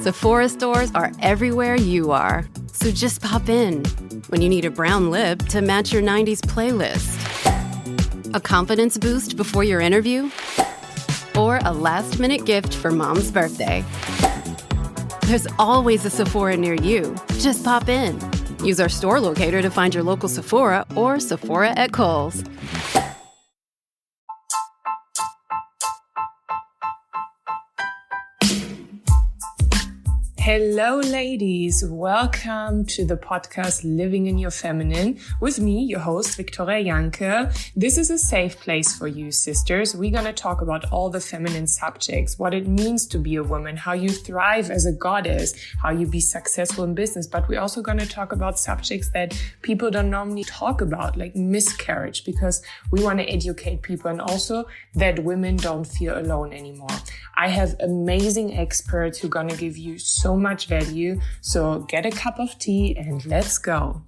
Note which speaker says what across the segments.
Speaker 1: Sephora stores are everywhere you are. So just pop in. When you need a brown lip to match your 90s playlist. A confidence boost before your interview? Or a last-minute gift for mom's birthday. There's always a Sephora near you. Just pop in. Use our store locator to find your local Sephora or Sephora at Kohl's.
Speaker 2: Hello, ladies. Welcome to the podcast Living in Your Feminine with me, your host, Victoria Janke. This is a safe place for you, sisters. We're going to talk about all the feminine subjects, what it means to be a woman, how you thrive as a goddess, how you be successful in business. But we're also going to talk about subjects that people don't normally talk about, like miscarriage, because we want to educate people and also that women don't feel alone anymore. I have amazing experts who are going to give you so much value. So get a cup of tea and let's go.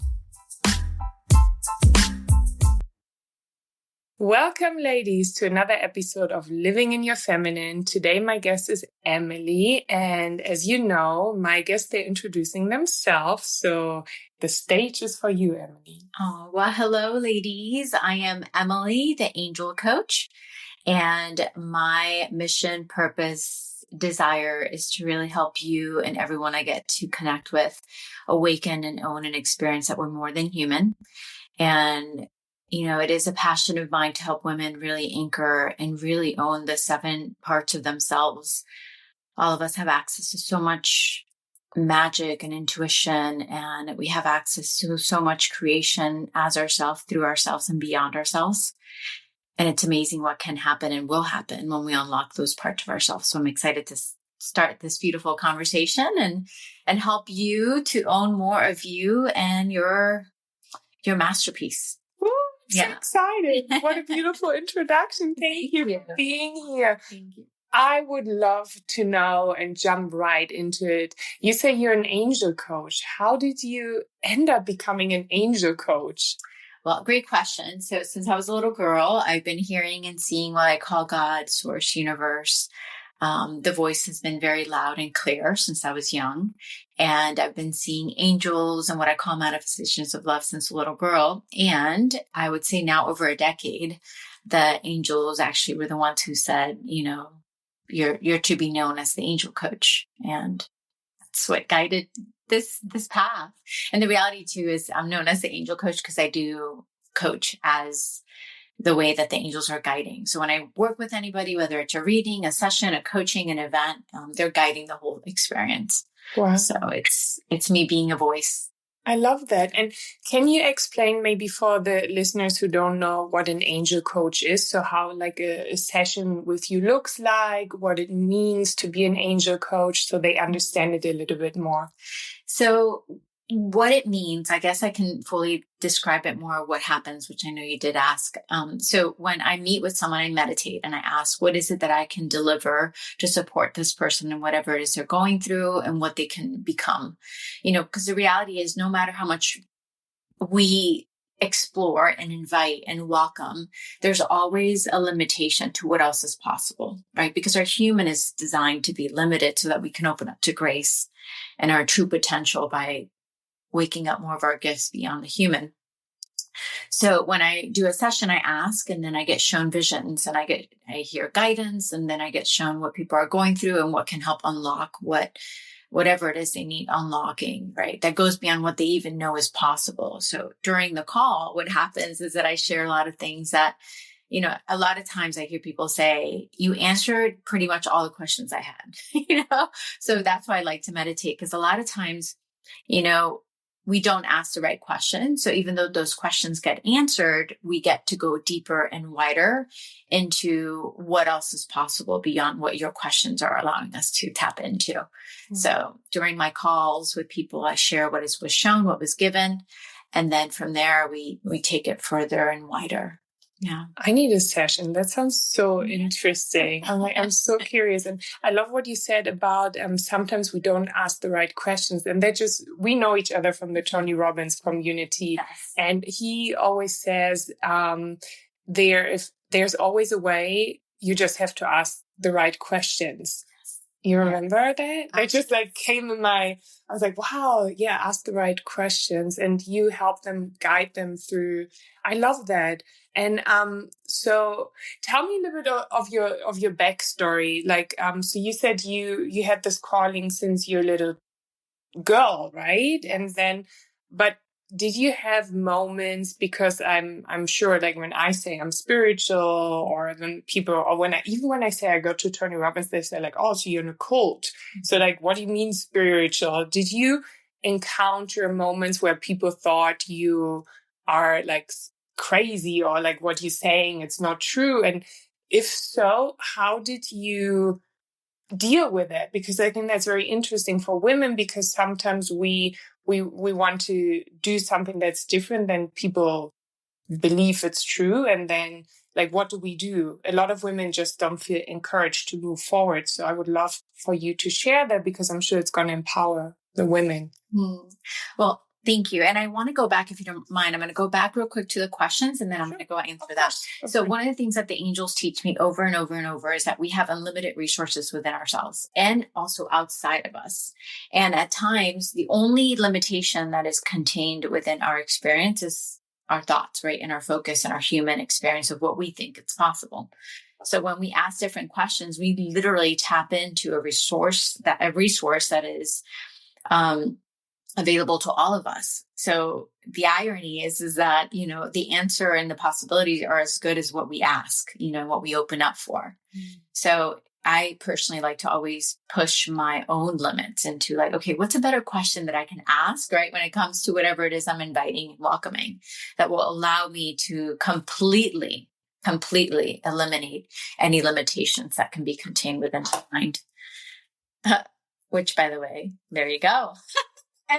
Speaker 2: Welcome, ladies, to another episode of Living in Your Feminine. Today, my guest is Emily. And as you know, my guests, they're introducing themselves. So the stage is for you, Emily.
Speaker 3: Oh, well, hello, ladies. I am Emily, the angel coach. And my mission, purpose, desire is to really help you and everyone I get to connect with awaken and own and experience that we're more than human. And, you know, it is a passion of mine to help women really anchor and really own the 7 parts of themselves. All of us have access to so much magic and intuition, and we have access to so much creation as ourselves, through ourselves, and beyond ourselves. And it's amazing what can happen and will happen when we unlock those parts of ourselves. So I'm excited to start this beautiful conversation and help you to own more of you and your masterpiece.
Speaker 2: Ooh, I'm so excited. What a beautiful introduction. Thank you for being here.
Speaker 3: Thank you.
Speaker 2: I would love to know and jump right into it. You say you're an angel coach. How did you end up becoming an angel coach?
Speaker 3: Well, great question. So since I was a little girl, I've been hearing and seeing what I call God, source, universe. The voice has been very loud and clear since I was young. And I've been seeing angels and what I call manifestations of love since a little girl. And I would say now over a decade, the angels actually were the ones who said, you know, you're to be known as the angel coach. And that's what guided this path. And the reality too is I'm known as the angel coach because I do coach as the way that the angels are guiding. So when I work with anybody, whether it's a reading, a session, a coaching, an event, they're guiding the whole experience.
Speaker 2: Wow.
Speaker 3: So it's me being a voice.
Speaker 2: I love that. And can you explain maybe for the listeners who don't know what an angel coach is? So how like a session with you looks like, what it means to be an angel coach so they understand it a little bit more.
Speaker 3: So what it means, I guess I can fully describe it more what happens, which I know you did ask. So when I meet with someone, I meditate and I ask, what is it that I can deliver to support this person and whatever it is they're going through and what they can become? You know, because the reality is no matter how much we explore and invite and welcome, there's always a limitation to what else is possible, right? Because our human is designed to be limited so that we can open up to grace and our true potential by waking up more of our gifts beyond the human. So when I do a session, I ask, and then I get shown visions and I hear guidance, and then I get shown what people are going through and what can help unlock whatever it is they need unlocking, right? That goes beyond what they even know is possible. So during the call, what happens is that I share a lot of things that, you know, a lot of times I hear people say, you answered pretty much all the questions I had, you know? So that's why I like to meditate, because a lot of times, you know, we don't ask the right questions. So even though those questions get answered, we get to go deeper and wider into what else is possible beyond what your questions are allowing us to tap into. Mm-hmm. So during my calls with people, I share what was shown, what was given. And then from there, we take it further and wider. Yeah.
Speaker 2: I need a session. That sounds so interesting. I'm so curious. And I love what you said about sometimes we don't ask the right questions. And we know each other from the Tony Robbins community.
Speaker 3: Yes.
Speaker 2: And he always says, there's always a way. You just have to ask the right questions. You remember that? They just like came in I was like, wow, yeah, ask the right questions and you help them, guide them through. I love that. And, so tell me a little bit of your backstory. Like, so you said you had this calling since you're a little girl, right? And then, but did you have moments, because I'm sure like when I say I'm spiritual, or when people, or even when I say I go to Tony Robbins, they say like, oh, so you're in a cult. So like, what do you mean spiritual? Did you encounter moments where people thought you are like crazy, or like what you're saying, it's not true? And if so, how did you deal with it? Because I think that's very interesting for women, because sometimes we want to do something that's different than people believe it's true. And then like, what do we do? A lot of women just don't feel encouraged to move forward. So I would love for you to share that, because I'm sure it's going to empower the women.
Speaker 3: Well, thank you. And I want to go back, if you don't mind, I'm going to go back real quick to the questions, and then I'm going to go answer that. So one of the things that the angels teach me over and over and over is that we have unlimited resources within ourselves and also outside of us. And at times, the only limitation that is contained within our experience is our thoughts, right? And our focus and our human experience of what we think it's possible. So when we ask different questions, we literally tap into a resource that is, available to all of us. So the irony is that, the answer and the possibilities are as good as what we ask, what we open up for. So I personally like to always push my own limits into like, okay, what's a better question that I can ask, right? When it comes to whatever it is I'm inviting and welcoming, that will allow me to completely eliminate any limitations that can be contained within my mind. Which, by the way, there you go.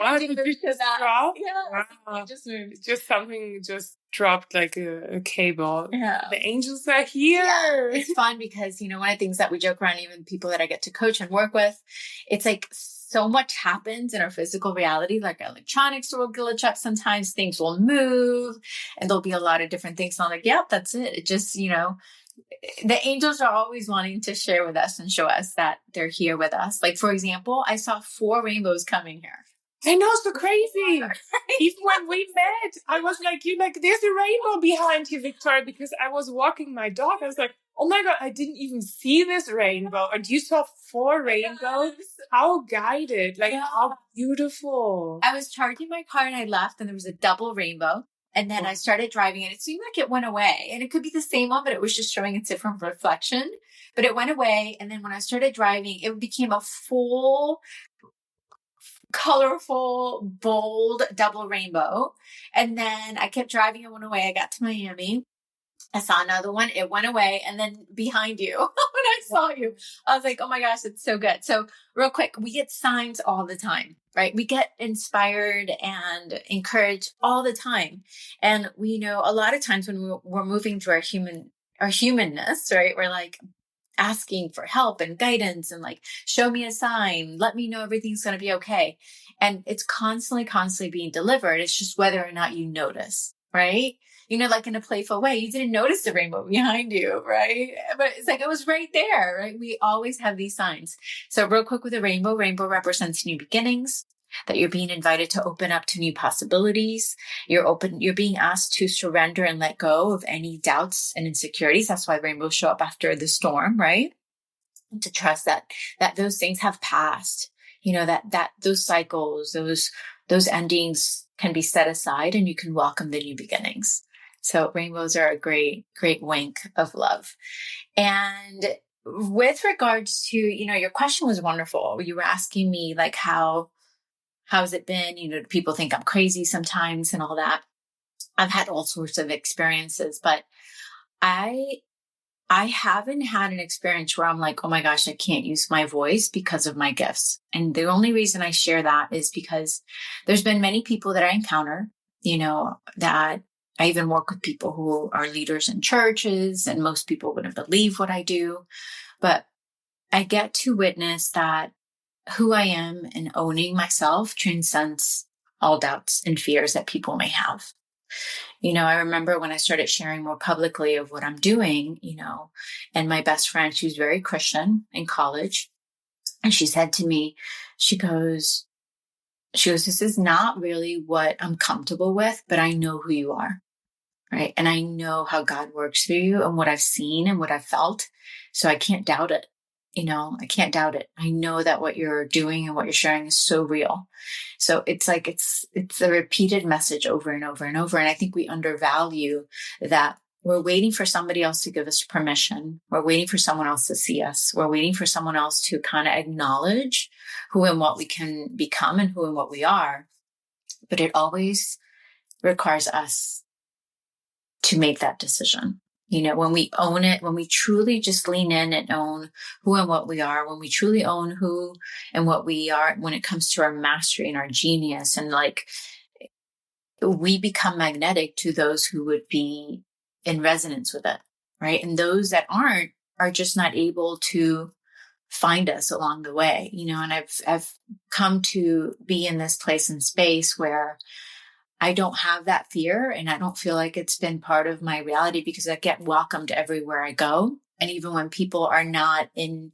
Speaker 2: Wow, did you just drop?
Speaker 3: Yeah,
Speaker 2: wow. Just something just dropped like a cable.
Speaker 3: Yeah.
Speaker 2: The angels are here.
Speaker 3: Yeah. It's fun because, one of the things that we joke around, even people that I get to coach and work with, it's like so much happens in our physical reality, like electronics will glitch up sometimes, things will move, and there'll be a lot of different things. And I'm like, yep, that's it. It just, the angels are always wanting to share with us and show us that they're here with us. Like, for example, I saw 4 rainbows coming here.
Speaker 2: I know, so crazy. Even when we met, I was like, there's a rainbow behind you, Victoria, because I was walking my dog. I was like, oh my God, I didn't even see this rainbow. And you saw 4 rainbows? How guided, how beautiful.
Speaker 3: I was charging my car and I left, and there was a double rainbow. And then I started driving, and it seemed like it went away. And it could be the same one, but it was just showing a different reflection. But it went away. And then when I started driving, it became a full, colorful, bold double rainbow. And then I kept driving, it went away. I got to Miami. I saw another one. It went away. And then behind you, when I saw you, I was like, oh my gosh, it's so good. So real quick, we get signs all the time, right? We get inspired and encouraged all the time. And we know a lot of times when we're moving through our humanness, right? We're like asking for help and guidance and like, show me a sign, let me know everything's going to be okay. And it's constantly being delivered. It's just whether or not you notice, right? Like in a playful way, you didn't notice the rainbow behind you, right? But it's like, it was right there, right? We always have these signs. So real quick with the rainbow represents new beginnings, that you're being invited to open up to new possibilities. You're being asked to surrender and let go of any doubts and insecurities. That's why rainbows show up after the storm, right? And to trust that those things have passed, that those cycles, those endings can be set aside, and you can welcome the new beginnings. So rainbows are a great, great wink of love. And with regards to, your question was wonderful. You were asking me like, how's it been? Do people think I'm crazy sometimes and all that? I've had all sorts of experiences, but I haven't had an experience where I'm like, oh my gosh, I can't use my voice because of my gifts. And the only reason I share that is because there's been many people that I encounter, that I even work with people who are leaders in churches, and most people wouldn't believe what I do, but I get to witness that who I am and owning myself transcends all doubts and fears that people may have. I remember when I started sharing more publicly of what I'm doing, and my best friend, she was very Christian in college. And she said to me, she goes, this is not really what I'm comfortable with, but I know who you are. Right. And I know how God works through you and what I've seen and what I've felt. So I can't doubt it. I can't doubt it. I know that what you're doing and what you're sharing is so real. So it's like, it's a repeated message over and over and over. And I think we undervalue that. We're waiting for somebody else to give us permission. We're waiting for someone else to see us. We're waiting for someone else to kind of acknowledge who and what we can become and who and what we are. But it always requires us to make that decision. When we own it, when we truly just lean in and own who and what we are, when we truly own who and what we are, when it comes to our mastery and our genius, and like, we become magnetic to those who would be in resonance with it, right? And those that aren't are just not able to find us along the way, and I've come to be in this place and space where I don't have that fear, and I don't feel like it's been part of my reality because I get welcomed everywhere I go. And even when people are not in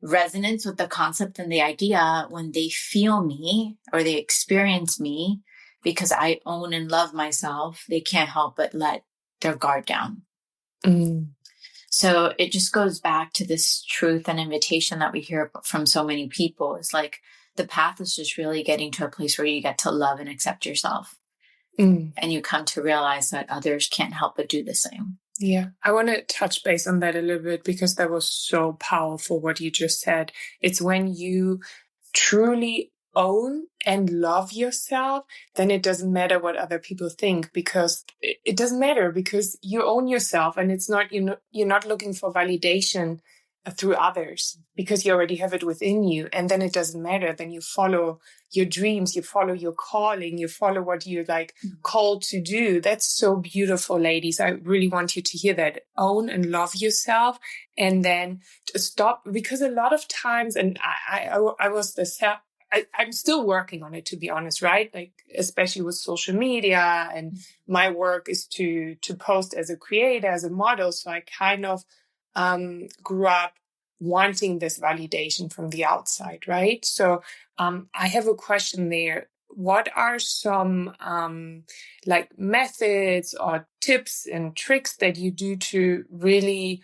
Speaker 3: resonance with the concept and the idea, when they feel me or they experience me, because I own and love myself, they can't help but let their guard down.
Speaker 2: Mm.
Speaker 3: So it just goes back to this truth and invitation that we hear from so many people. It's like the path is just really getting to a place where you get to love and accept yourself. And you come to realize that others can't help but do the same.
Speaker 2: Yeah, I want to touch base on that a little bit because that was so powerful what you just said. It's when you truly own and love yourself, then it doesn't matter what other people think, because it doesn't matter because you own yourself, and it's not, you're not looking for validation through others because you already have it within you. And then it doesn't matter. Then you follow your dreams, you follow your calling, you follow what you're called to do. That's so beautiful, ladies. I really want you to hear that. Own and love yourself, and then stop, because a lot of times, and I was I'm still working on it, to be honest, right? Like, especially with social media, and my work is to post as a creator, as a model. So I kind of grew up wanting this validation from the outside, right? So I have a question there. What are some methods or tips and tricks that you do to really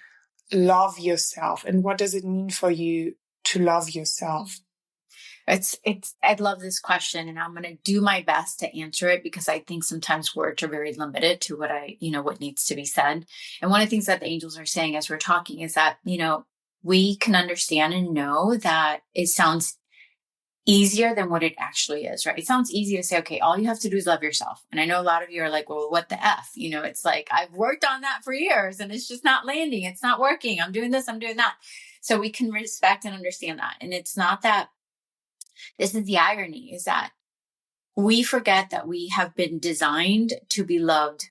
Speaker 2: love yourself? And what does it mean for you to love yourself?
Speaker 3: I love this question, and I'm going to do my best to answer it because I think sometimes words are very limited to what needs to be said. And one of the things that the angels are saying as we're talking is that, we can understand and know that it sounds easier than what it actually is, right? It sounds easy to say, okay, all you have to do is love yourself. And I know a lot of you are like, well, what the F? It's like, I've worked on that for years and it's just not landing. It's not working. I'm doing this, I'm doing that. So we can respect and understand that. And it's not that. This is the irony, is that we forget that we have been designed to be loved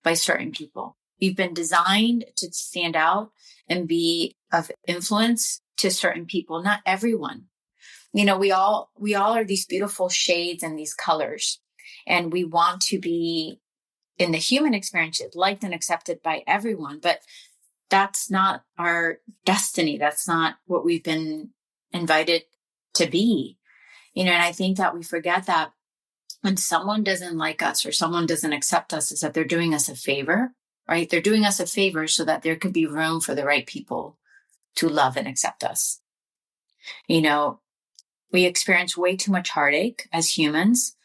Speaker 3: by certain people. We've been designed to stand out and be of influence to certain people, not everyone. We all are these beautiful shades and these colors, and we want to be, in the human experience, liked and accepted by everyone, but that's not our destiny. That's not what we've been invited to be. And I think that we forget that when someone doesn't like us or someone doesn't accept us, is that they're doing us a favor, right? They're doing us a favor so that there could be room for the right people to love and accept us. We experience way too much heartache as humans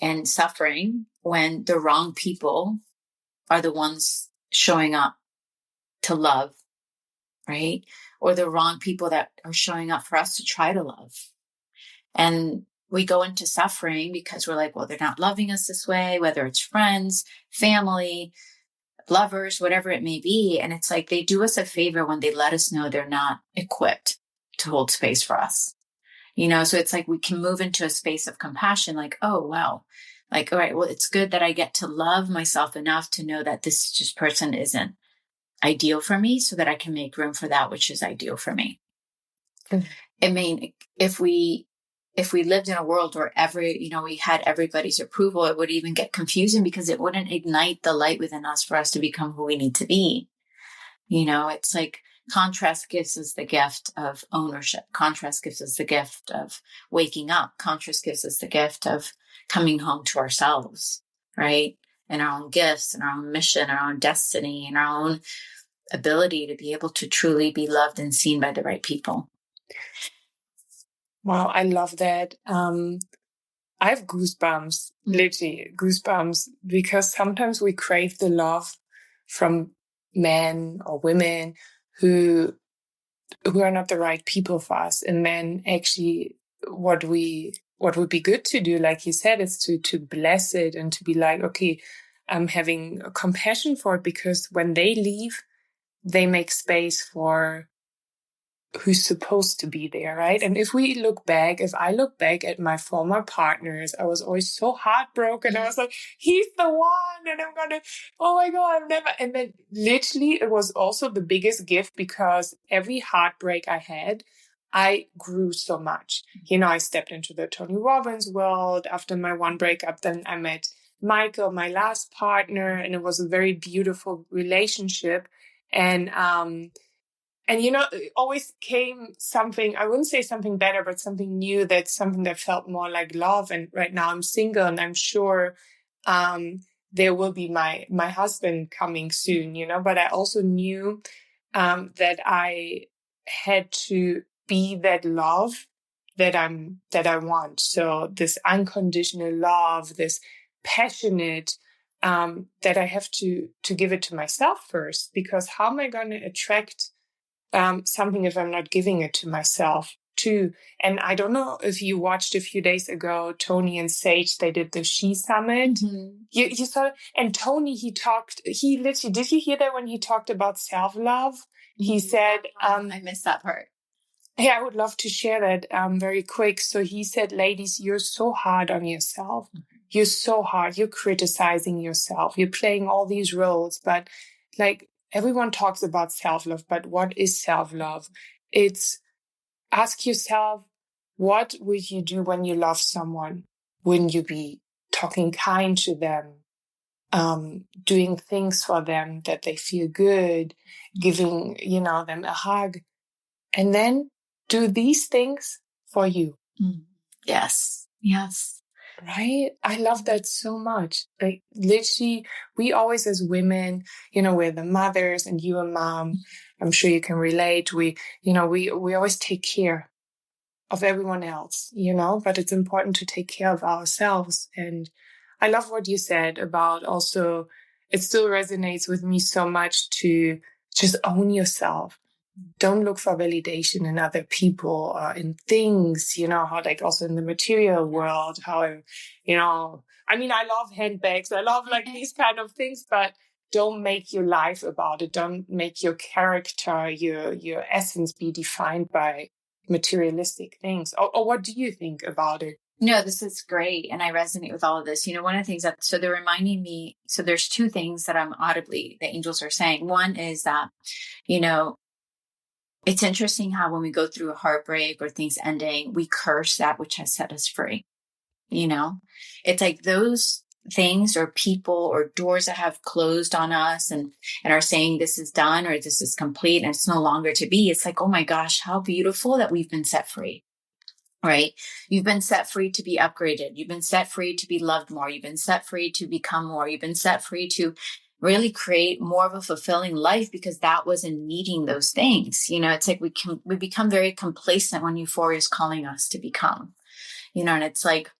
Speaker 3: and suffering when the wrong people are the ones showing up to love, right? Or the wrong people that are showing up for us to try to love. And we go into suffering because we're like, well, they're not loving us this way, whether it's friends, family, lovers, whatever it may be. And it's like they do us a favor when they let us know they're not equipped to hold space for us. So it's like we can move into a space of compassion, like, oh, wow. Like, all right, well, it's good that I get to love myself enough to know that this just person isn't ideal for me, so that I can make room for that which is ideal for me. Mm-hmm. I mean, if we lived in a world where we had everybody's approval, it would even get confusing because it wouldn't ignite the light within us for us to become who we need to be. It's like Contrast gives us the gift of ownership. Contrast gives us the gift of waking up. Contrast gives us the gift of coming home to ourselves, right? And our own gifts and our own mission, our own destiny, and our own ability to be able to truly be loved and seen by the right people.
Speaker 2: Wow, I love that. I have goosebumps, literally goosebumps, because sometimes we crave the love from men or women who are not the right people for us. And then actually what would be good to do, like you said, is to bless it and to be like, okay, I'm having compassion for it, because when they leave, they make space for who's supposed to be there, right? And if I look back at my former partners, I was always so heartbroken. I was like, he's the one, and oh my God, I've never. And then literally it was also the biggest gift, because every heartbreak I had, I grew so much. I stepped into the Tony Robbins world after my one breakup. Then I met Michael, my last partner, and it was a very beautiful relationship. And it always came something, I wouldn't say something better, but something new, something that felt more like love. And right now I'm single, and I'm sure there will be my husband coming soon, but I also knew that I had to be that love that I want. So this unconditional love, this passionate, that I have to give it to myself first, because how am I going to attract something if I'm not giving it to myself too? And I don't know if you watched a few days ago, Tony and Sage, they did the She Summit. Mm-hmm. You saw it? And Tony, he literally, did you hear that when he talked about self-love? He said,
Speaker 3: I missed that part.
Speaker 2: Yeah, I would love to share that very quick. So he said, ladies, you're so hard on yourself. Mm-hmm. You're so hard. You're criticizing yourself. You're playing all these roles, but like, everyone talks about self-love, but what is self-love? It's ask yourself, what would you do when you love someone? Wouldn't you be talking kind to them, doing things for them that they feel good, giving, them a hug, and then do these things for you?
Speaker 3: Yes. Yes.
Speaker 2: Right? I love that so much. Like, literally, we always, as women, we're the mothers, and you a mom, I'm sure you can relate. We always take care of everyone else, but it's important to take care of ourselves. And I love what you said about also, it still resonates with me so much to just own yourself. Don't look for validation in other people or in things, how like also in the material world, how, I love handbags. I love like these kind of things, but don't make your life about it. Don't make your character, your essence be defined by materialistic things. Or what do you think about it?
Speaker 3: No, this is great. And I resonate with all of this. One of the things so they're reminding me, so there's two things that the angels are saying. One is that, it's interesting how when we go through a heartbreak or things ending, we curse that which has set us free. It's like those things or people or doors that have closed on us and are saying this is done or this is complete and it's no longer to be. It's like, oh my gosh, how beautiful that we've been set free. Right? You've been set free to be upgraded. You've been set free to be loved more. You've been set free to become more. You've been set free to really create more of a fulfilling life, because that wasn't needing those things. It's like we become very complacent when euphoria is calling us to become, and it's like,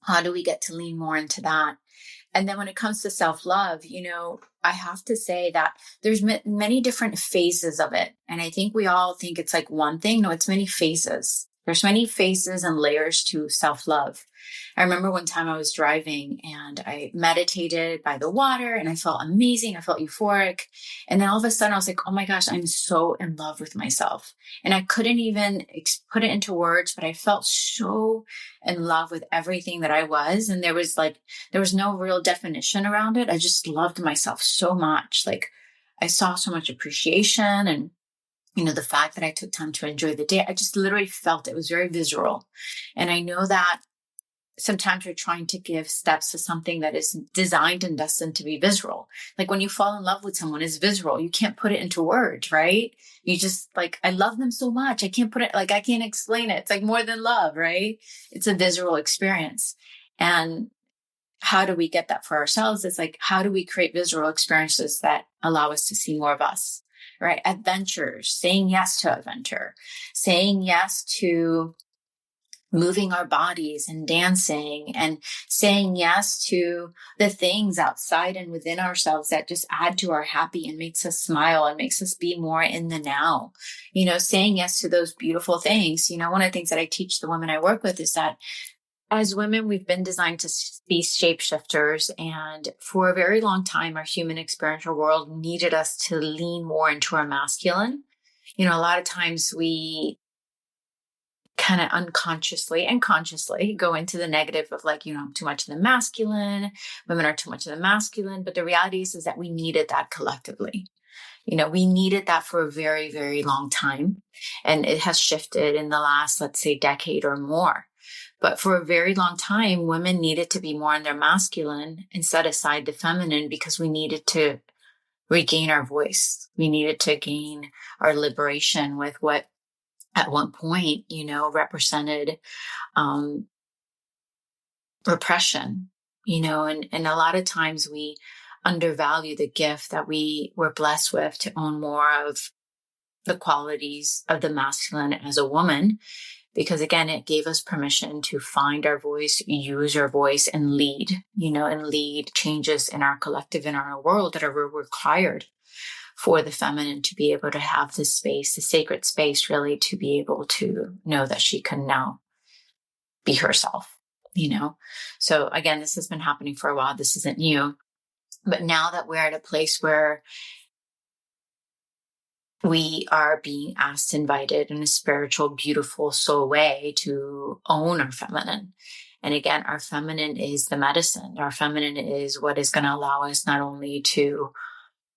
Speaker 3: how do we get to lean more into that? And then when it comes to self-love, I have to say that there's many different phases of it. And I think we all think it's like one thing. No, it's many phases. There's many phases and layers to self-love. I remember one time I was driving and I meditated by the water and I felt amazing. I felt euphoric. And then all of a sudden I was like, oh my gosh, I'm so in love with myself. And I couldn't even put it into words, but I felt so in love with everything that I was. And there was no real definition around it. I just loved myself so much. Like, I saw so much appreciation and the fact that I took time to enjoy the day, I just literally felt it was very visceral. And I know that sometimes we're trying to give steps to something that is designed and destined to be visceral. Like when you fall in love with someone, it's visceral. You can't put it into words, right? You just like, I love them so much. I can't put it, like, I can't explain it. It's like more than love, right? It's a visceral experience. And how do we get that for ourselves? It's like, how do we create visceral experiences that allow us to see more of us, right? Adventures, saying yes to adventure, saying yes to moving our bodies and dancing, and saying yes to the things outside and within ourselves that just add to our happy and makes us smile and makes us be more in the now, saying yes to those beautiful things. One of the things that I teach the women I work with is that as women, we've been designed to be shapeshifters. And for a very long time, our human experiential world needed us to lean more into our masculine. A lot of times we kind of unconsciously and consciously go into the negative of like, I'm too much of the masculine, women are too much of the masculine. But the reality is that we needed that collectively. We needed that for a very, very long time. And it has shifted in the last, let's say, decade or more. But for a very long time, women needed to be more in their masculine and set aside the feminine because we needed to regain our voice. We needed to gain our liberation with what at one point, represented repression, and a lot of times we undervalue the gift that we were blessed with to own more of the qualities of the masculine as a woman, because again, it gave us permission to find our voice, use our voice, and lead, and lead changes in our collective, in our world that are required for the feminine to be able to have this space, the sacred space, really, to be able to know that she can now be herself, So again, this has been happening for a while. This isn't new. But now that we're at a place where we are being asked, invited in a spiritual, beautiful soul way to own our feminine. And again, our feminine is the medicine. Our feminine is what is going to allow us not only to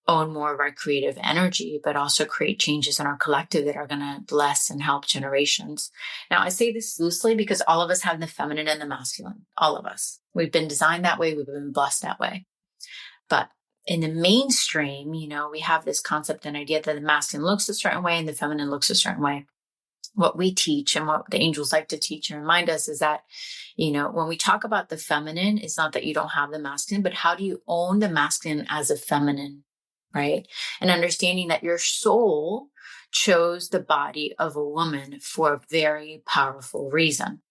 Speaker 3: own more of our creative energy, but also create changes in our collective that are going to bless and help generations. Now, I say this loosely because all of us have the feminine and the masculine. All of us. We've been designed that way. We've been blessed that way. But in the mainstream, we have this concept and idea that the masculine looks a certain way and the feminine looks a certain way. What we teach and what the angels like to teach and remind us is that, when we talk about the feminine, it's not that you don't have the masculine, but how do you own the masculine as a feminine? Right? And understanding that your soul chose the body of a woman for a very powerful reason,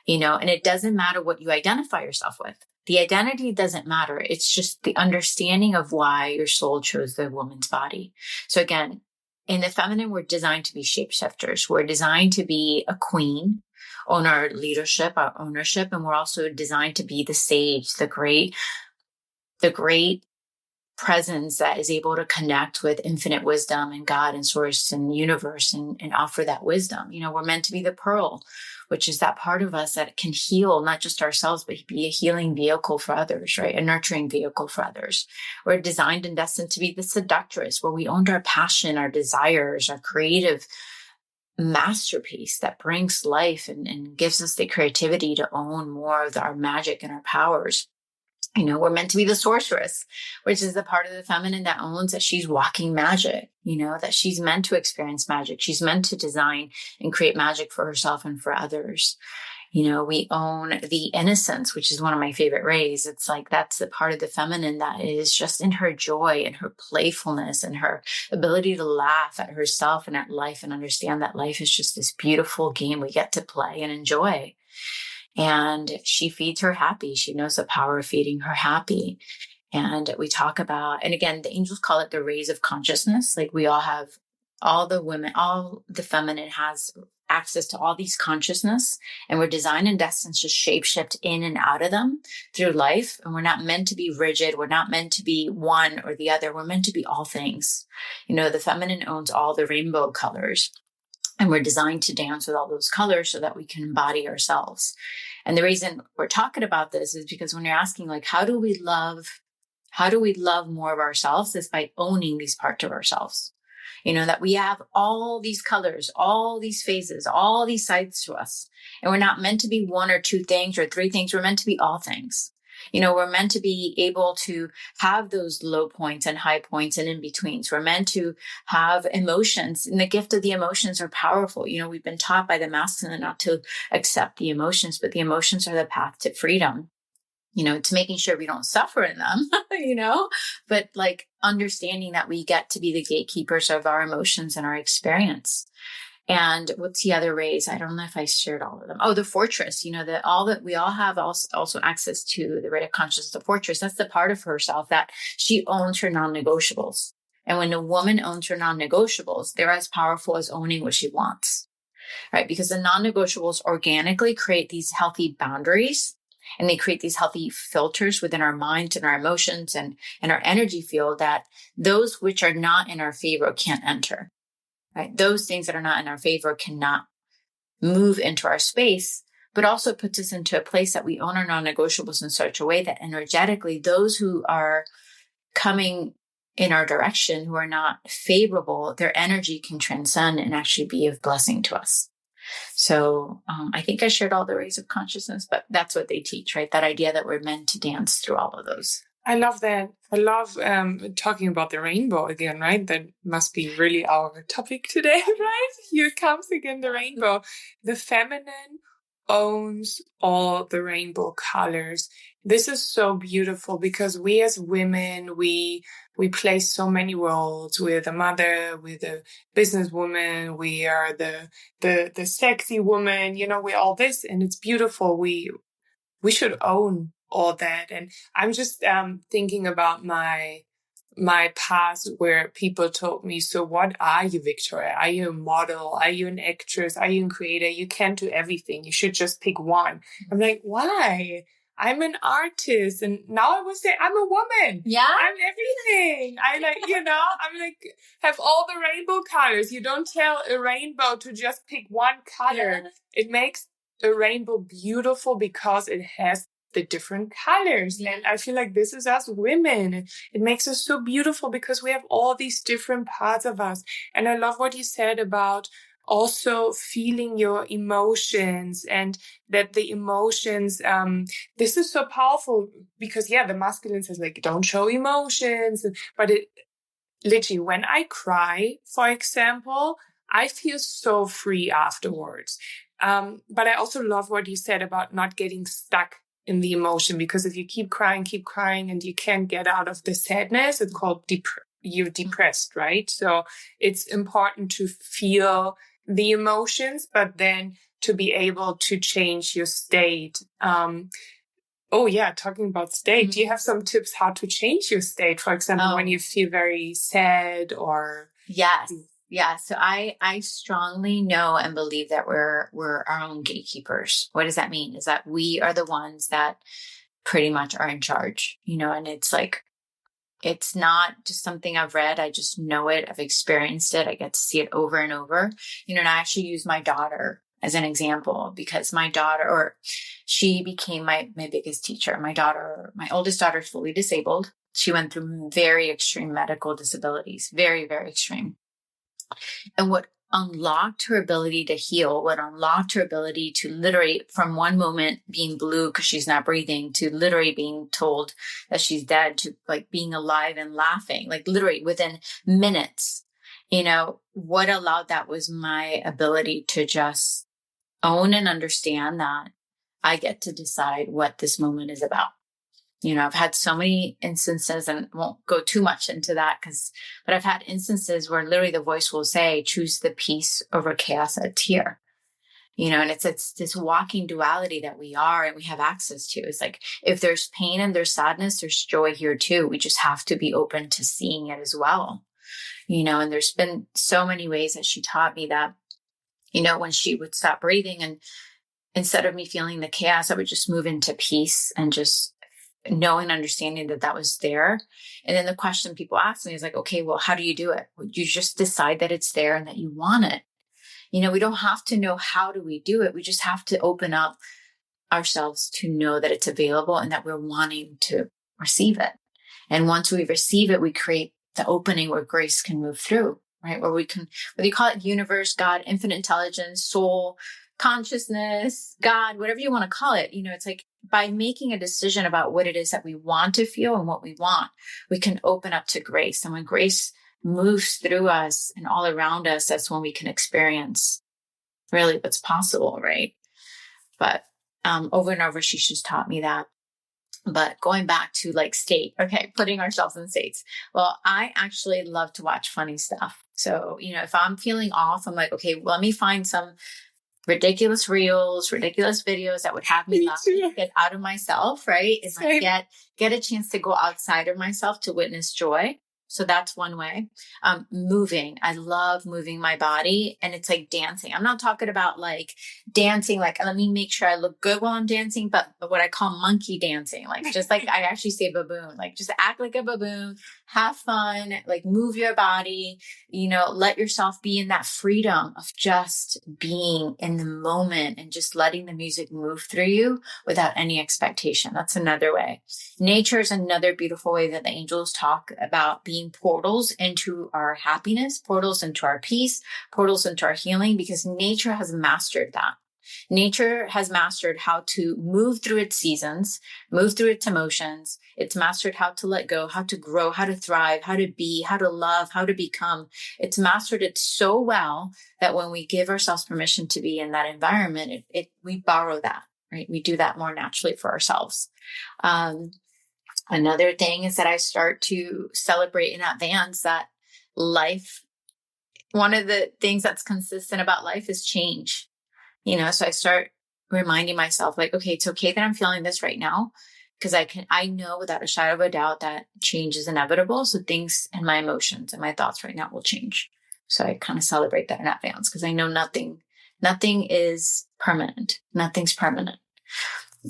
Speaker 3: and it doesn't matter what you identify yourself with. The identity doesn't matter. It's just the understanding of why your soul chose the woman's body. So again, in the feminine, we're designed to be shapeshifters. We're designed to be a queen, own our leadership, our ownership, and we're also designed to be the sage, the great presence that is able to connect with infinite wisdom and God and source and universe and offer that wisdom. We're meant to be the pearl, which is that part of us that can heal not just ourselves, but be a healing vehicle for others, right? A nurturing vehicle for others. We're designed and destined to be the seductress, where we owned our passion, our desires, our creative masterpiece that brings life and gives us the creativity to own more of our magic and our powers. We're meant to be the sorceress, which is the part of the feminine that owns that she's walking magic, that she's meant to experience magic. She's meant to design and create magic for herself and for others. We own the innocence, which is one of my favorite rays. It's like, that's the part of the feminine that is just in her joy and her playfulness and her ability to laugh at herself and at life and understand that life is just this beautiful game we get to play and enjoy. And she feeds her happy. She knows the power of feeding her happy. And we talk about, and again, the angels call it the rays of consciousness. Like we all have, all the feminine has access to all these consciousness, and we're designed and destined to shapeshift in and out of them through life. And we're not meant to be rigid. We're not meant to be one or the other. We're meant to be all things. The feminine owns all the rainbow colors. And we're designed to dance with all those colors so that we can embody ourselves. And the reason we're talking about this is because when you're asking, like, how do we love more of ourselves, is by owning these parts of ourselves. that we have all these colors, all these phases, all these sides to us. And we're not meant to be one or two things or three things. We're meant to be all things. We're meant to be able to have those low points and high points and in betweens. We're meant to have emotions, and the gift of the emotions are powerful. We've been taught by the masculine not to accept the emotions, but the emotions are the path to freedom. To making sure we don't suffer in them, but like understanding that we get to be the gatekeepers of our emotions and our experience. And what's the other rays? I don't know if I shared all of them. Oh, the fortress, that we all have also access to the rate of consciousness, the fortress. That's the part of herself that she owns her non-negotiables. And when a woman owns her non-negotiables, they're as powerful as owning what she wants, right? Because the non-negotiables organically create these healthy boundaries, and they create these healthy filters within our minds and our emotions and our energy field that those which are not in our favor can't enter. Right? Those things that are not in our favor cannot move into our space, but also puts us into a place that we own our non-negotiables in such a way that energetically those who are coming in our direction, who are not favorable, their energy can transcend and actually be of blessing to us. So I think I shared all the rays of consciousness, but that's what they teach, right? That idea that we're meant to dance through all of those.
Speaker 2: I love that. I love talking about the rainbow again, right? That must be really our topic today, right? Here comes again the rainbow. The feminine owns all the rainbow colors. This is so beautiful because we as women, we play so many roles. We're the mother, we're the businesswoman, we are the sexy woman, we're all this, and it's beautiful. We should own all that. And I'm just thinking about my past where people told me, so what are you, Victoria? Are you a model? Are you an actress? Are you a creator? You can't do everything. You should just pick one. I'm like, why? I'm an artist. And now I would say I'm a woman.
Speaker 3: Yeah.
Speaker 2: I'm everything. I'm like, have all the rainbow colors. You don't tell a rainbow to just pick one color. Yeah. It makes a rainbow beautiful because it has the different colors. And I feel like this is us women. It makes us so beautiful because we have all these different parts of us. And I love what you said about also feeling your emotions, and that the emotions, this is so powerful because the masculine says like, don't show emotions, but it literally, when I cry, for example, I feel so free afterwards. But I also love what you said about not getting stuck in the emotion, because if you keep crying and you can't get out of the sadness, it's called you're depressed, right? So it's important to feel the emotions, but then to be able to change your state. Talking about state, mm-hmm. Do you have some tips how to change your state? For example, when you feel very sad or...
Speaker 3: Yes. Yeah. So I strongly know and believe that we're our own gatekeepers. What does that mean? Is that we are the ones that pretty much are in charge, and it's like, it's not just something I've read. I just know it. I've experienced it. I get to see it over and over, and I actually use my daughter as an example because my daughter, she became my biggest teacher. My oldest daughter is fully disabled. She went through very extreme medical disabilities, very, very extreme. And what unlocked her ability to heal, what unlocked her ability to literally, from one moment being blue because she's not breathing, to literally being told that she's dead, to like being alive and laughing, like literally within minutes, what allowed that was my ability to just own and understand that I get to decide what this moment is about. I've had so many instances, and won't go too much into that but I've had instances where literally the voice will say, choose the peace over chaos that's here. And it's this walking duality that we are and we have access to. It's like, if there's pain and there's sadness, there's joy here too. We just have to be open to seeing it as well. And there's been so many ways that she taught me that, when she would stop breathing, and instead of me feeling the chaos, I would just move into peace and just knowing, understanding that was there. And then the question people ask me is like, okay, well, how do you do it? You just decide that it's there and that you want it. We don't have to know how do we do it. We just have to open up ourselves to know that it's available and that we're wanting to receive it. And once we receive it, we create the opening where grace can move through. right? Where we can, whether you call it universe, God, infinite intelligence, soul, consciousness, God, whatever you want to call it, it's like by making a decision about what it is that we want to feel and what we want, we can open up to grace. And when grace moves through us and all around us, that's when we can experience really what's possible, right? But over and over, she's just taught me that. But going back to like state, okay, putting ourselves in states. Well, I actually love to watch funny stuff. So, if I'm feeling off, I'm like, okay, let me find some ridiculous reels, ridiculous videos that would have me laugh, get out of myself, right? And like get a chance to go outside of myself to witness joy. So that's one way. Moving. I love moving my body, and it's like dancing. I'm not talking about like dancing, like let me make sure I look good while I'm dancing, but what I call monkey dancing, like just like I actually say baboon, like just act like a baboon, have fun, like move your body, let yourself be in that freedom of just being in the moment and just letting the music move through you without any expectation. That's another way. Nature is another beautiful way that the angels talk about being portals into our happiness, portals into our peace, portals into our healing, because nature has mastered that. Nature has mastered how to move through its seasons, move through its emotions. It's mastered how to let go, how to grow, how to thrive, how to be, how to love, how to become. It's mastered it so well that when we give ourselves permission to be in that environment, we borrow that, right? We do that more naturally for ourselves. Another thing is that I start to celebrate in advance that life, one of the things that's consistent about life is change. So I start reminding myself like, okay, it's okay that I'm feeling this right now, because I know without a shadow of a doubt that change is inevitable. So things and my emotions and my thoughts right now will change. So I kind of celebrate that in advance, because I know nothing is permanent. Nothing's permanent.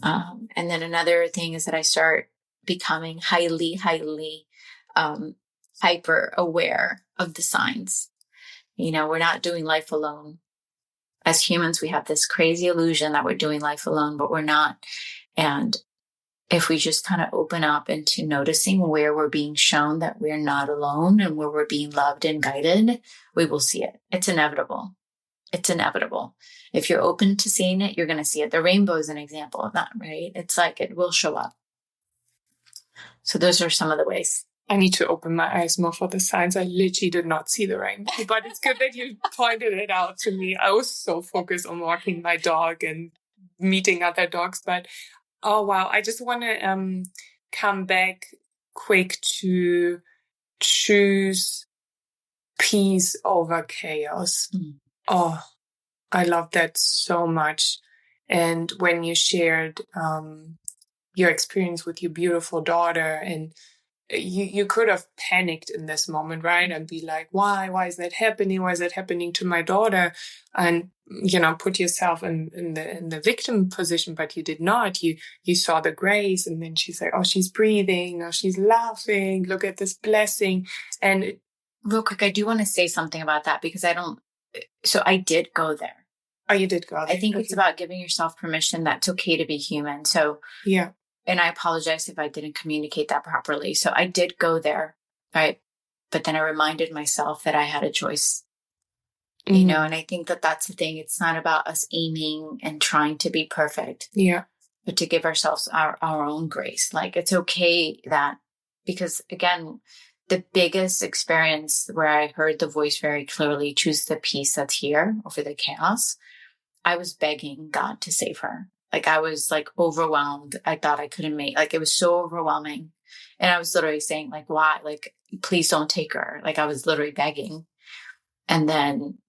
Speaker 3: And then another thing is that I start becoming highly, hyper aware of the signs. We're not doing life alone. As humans, we have this crazy illusion that we're doing life alone, but we're not. And if we just kind of open up into noticing where we're being shown that we're not alone and where we're being loved and guided, we will see it. It's inevitable. It's inevitable. If you're open to seeing it, you're going to see it. The rainbow is an example of that, right? It's like it will show up. So those are some of the ways.
Speaker 2: I need to open my eyes more for the signs. I literally did not see the rainbow, but it's good that you pointed it out to me. I was so focused on walking my dog and meeting other dogs, but oh wow. I just want to come back quick to choose peace over chaos. Oh, I love that so much. And when you shared your experience with your beautiful daughter, and you could have panicked in this moment, right? And be like, why is that happening? Why is that happening to my daughter? And, put yourself in the victim position, but you did not. You saw the grace, and then she's like, oh, she's breathing, oh, she's laughing. Look at this blessing. And
Speaker 3: real quick, I do want to say something about that, because I did go there.
Speaker 2: Oh, you did go there.
Speaker 3: I think it's about giving yourself permission that it's okay to be human. So
Speaker 2: yeah.
Speaker 3: And I apologize if I didn't communicate that properly. So I did go there, right? But then I reminded myself that I had a choice, and I think that that's the thing. It's not about us aiming and trying to be perfect.
Speaker 2: Yeah.
Speaker 3: But to give ourselves our own grace. Like it's okay because again, the biggest experience where I heard the voice very clearly, choose the peace that's here over the chaos. I was begging God to save her. Like I was like overwhelmed. I thought I couldn't it was so overwhelming. And I was literally saying like, why? Like, please don't take her. Like I was literally begging. And then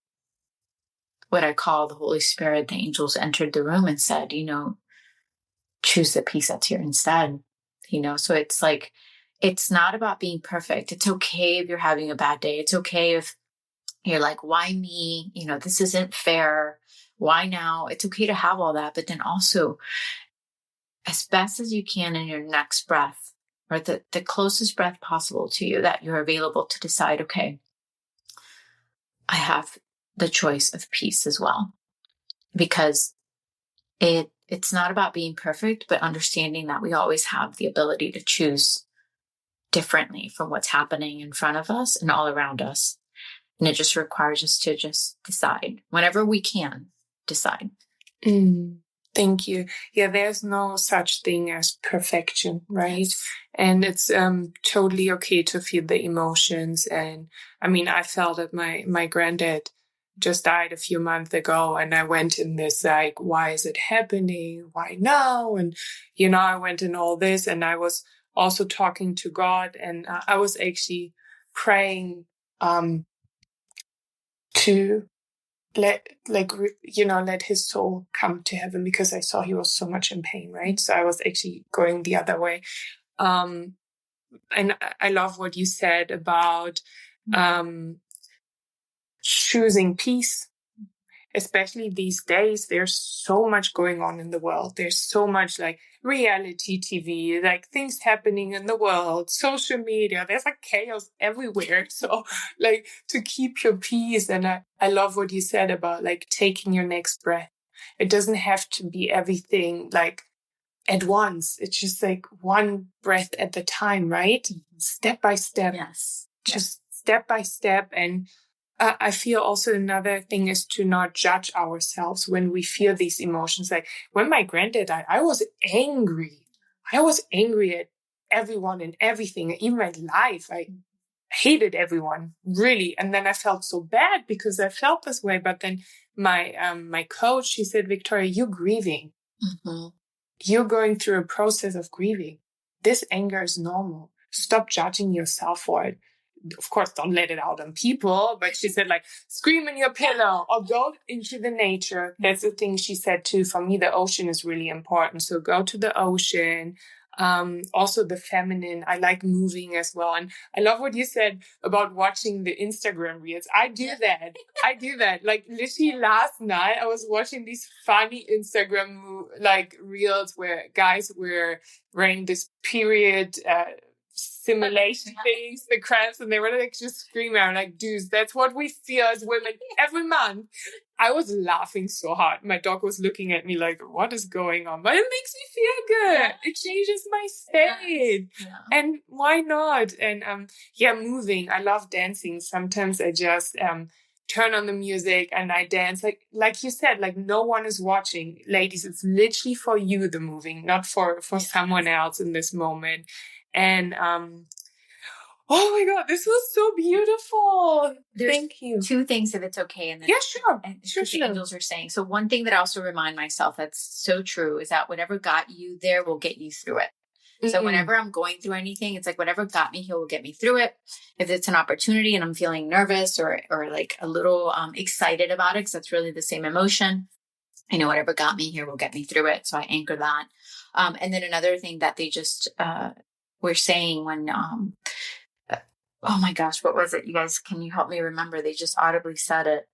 Speaker 3: what I call the Holy Spirit, the angels entered the room and said, choose the peace that's here instead. So it's like, it's not about being perfect. It's okay if you're having a bad day. It's okay if you're like, why me? This isn't fair. Why now? It's okay to have all that. But then also, as best as you can in your next breath, or the closest breath possible to you, that you're available to decide, okay, I have the choice of peace as well. Because it's not about being perfect, but understanding that we always have the ability to choose differently from what's happening in front of us and all around us. And it just requires us to just decide whenever we can decide.
Speaker 2: Thank you. Yeah, there's no such thing as perfection, right?
Speaker 3: Yes.
Speaker 2: And it's totally okay to feel the emotions. And I mean, I felt that my granddad just died a few months ago, and I went in this like, why is it happening? Why now? And I went in all this, and I was also talking to God, and I was actually praying to let his soul come to heaven, because I saw he was so much in pain, right? So I was actually going the other way. And I love what you said about choosing peace. Especially these days, there's so much going on in the world. There's so much like reality TV, like things happening in the world, social media. There's like chaos everywhere. So like to keep your peace. And I love what you said about like taking your next breath. It doesn't have to be everything like at once. It's just like one breath at a time, right? Step by step.
Speaker 3: Yes.
Speaker 2: Just step by step. And I feel also another thing is to not judge ourselves when we feel these emotions. Like when my granddad died, I was angry. I was angry at everyone and everything, even my life. I hated everyone, really. And then I felt so bad because I felt this way. But then my coach, she said, Victoria, you're grieving.
Speaker 3: Mm-hmm.
Speaker 2: You're going through a process of grieving. This anger is normal. Stop judging yourself for it. Of course, don't let it out on people, but she said like, scream in your pillow or go into the nature. That's the thing she said too. For me, the ocean is really important. So go to the ocean. Also the feminine. I like moving as well. And I love what you said about watching the Instagram reels. I do that. Like literally last night, I was watching these funny Instagram like reels where guys were wearing this period, simulation things, the cramps, and they were like just screaming out like, dudes, that's what we feel as women every month. I was laughing so hard. My dog was looking at me like, what is going on? But it makes me feel good. It changes my state. Yeah. And why not? And moving. I love dancing. Sometimes I just turn on the music and I dance. Like you said, like no one is watching. Ladies, it's literally for you, the moving, not for someone else in this moment. And oh my God, this was so beautiful. Thank you.
Speaker 3: Two things, if it's okay. And then
Speaker 2: sure.
Speaker 3: The angels are saying. So one thing that I also remind myself that's so true is that whatever got you there will get you through it. Mm-hmm. So whenever I'm going through anything, it's like whatever got me here will get me through it. If it's an opportunity and I'm feeling nervous or like a little excited about it, because that's really the same emotion, whatever got me here will get me through it. So I anchor that. And then another thing that they just were saying when oh my gosh, what was it? You guys, can you help me remember? They just audibly said it.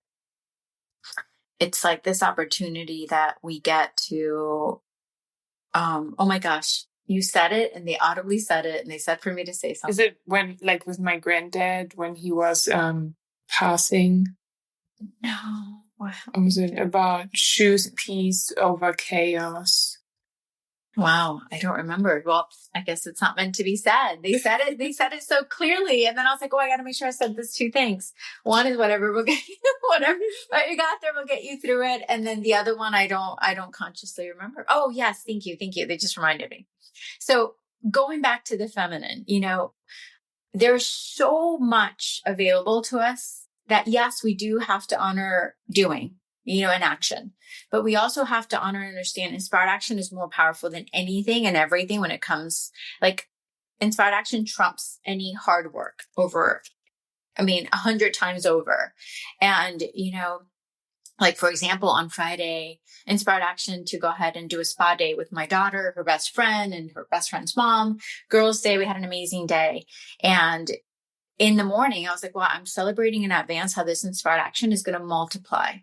Speaker 3: It's like this opportunity that we get to, oh my gosh, you said it and they audibly said it and they said for me to say something.
Speaker 2: Is it when, like with my granddad, when he was passing?
Speaker 3: No.
Speaker 2: Wow. Or was it about choose peace over chaos?
Speaker 3: Wow, I don't remember. Well, I guess it's not meant to be said. They said it so clearly. And then I was like, oh, I got to make sure I said these two things. One is whatever will get you, whatever you got there will get you through it. And then the other one, I don't consciously remember. Oh, yes. Thank you. They just reminded me. So going back to the feminine, there's so much available to us that yes, we do have to honor doing, in action. But we also have to honor and understand inspired action is more powerful than anything and everything when it comes, like inspired action trumps any hard work 100 times over. And, like for example, on Friday, inspired action to go ahead and do a spa day with my daughter, her best friend and her best friend's mom. Girls' Day, we had an amazing day. And in the morning, I was like, well, I'm celebrating in advance how this inspired action is going to multiply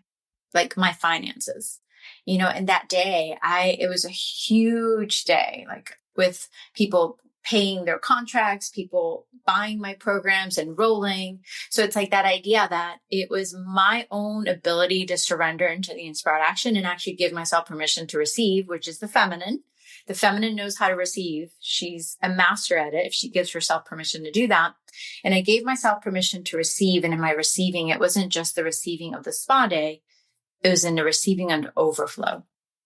Speaker 3: like my finances, and that day it was a huge day, like with people paying their contracts, people buying my programs, enrolling. So it's like that idea that it was my own ability to surrender into the inspired action and actually give myself permission to receive, which is the feminine. The feminine knows how to receive. She's a master at it if she gives herself permission to do that. And I gave myself permission to receive. And in my receiving, it wasn't just the receiving of the spa day. It was in the receiving and overflow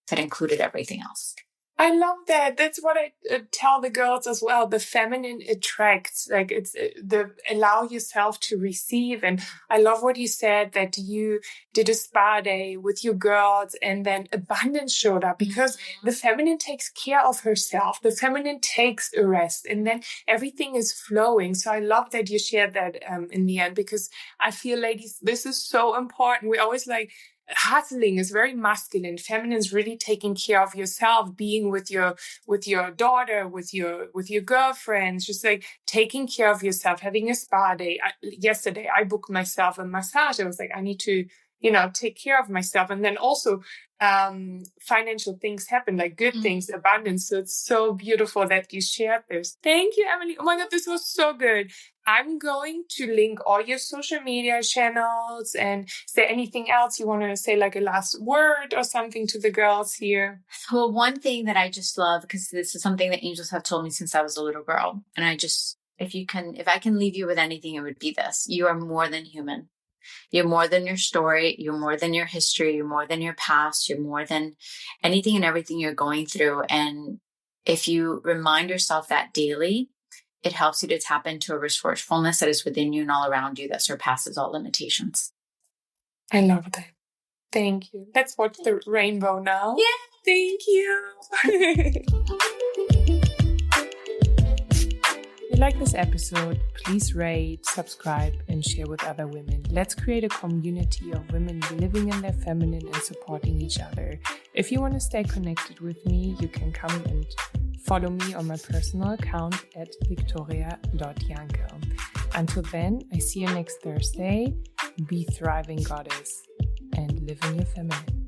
Speaker 3: that included everything else.
Speaker 2: I love that. That's what I tell the girls as well. The feminine attracts, like it's the allow yourself to receive. And I love what you said that you did a spa day with your girls and then abundance showed up because the feminine takes care of herself. The feminine takes a rest and then everything is flowing. So I love that you shared that in the end, because I feel, ladies, this is so important. We always like, hustling is very masculine. Feminine is really taking care of yourself, being with your daughter, with your girlfriends, just like taking care of yourself, having a spa day. Yesterday, I booked myself a massage. I was like, I need to, take care of myself. And then also, financial things happen, like good things, abundance. So it's so beautiful that you shared this. Thank you, Emily. Oh my God, this was so good. I'm going to link all your social media channels. And is there anything else you want to say, like a last word or something to the girls here?
Speaker 3: Well, one thing that I just love, because this is something that angels have told me since I was a little girl. And if I can leave you with anything, it would be this. You are more than human. You're more than your story. You're more than your history. You're more than your past. You're more than anything and everything you're going through. And if you remind yourself that daily, it helps you to tap into a resourcefulness that is within you and all around you that surpasses all limitations.
Speaker 2: I love that. Thank you. Let's watch the rainbow now.
Speaker 3: Yeah.
Speaker 2: Thank you. If you like this episode, please rate, subscribe, and share with other women. Let's create a community of women living in their feminine and supporting each other. If you want to stay connected with me, you can come and follow me on my personal account at victoria.janke. Until then, I see you next Thursday. Be thriving, goddess, and live in your feminine.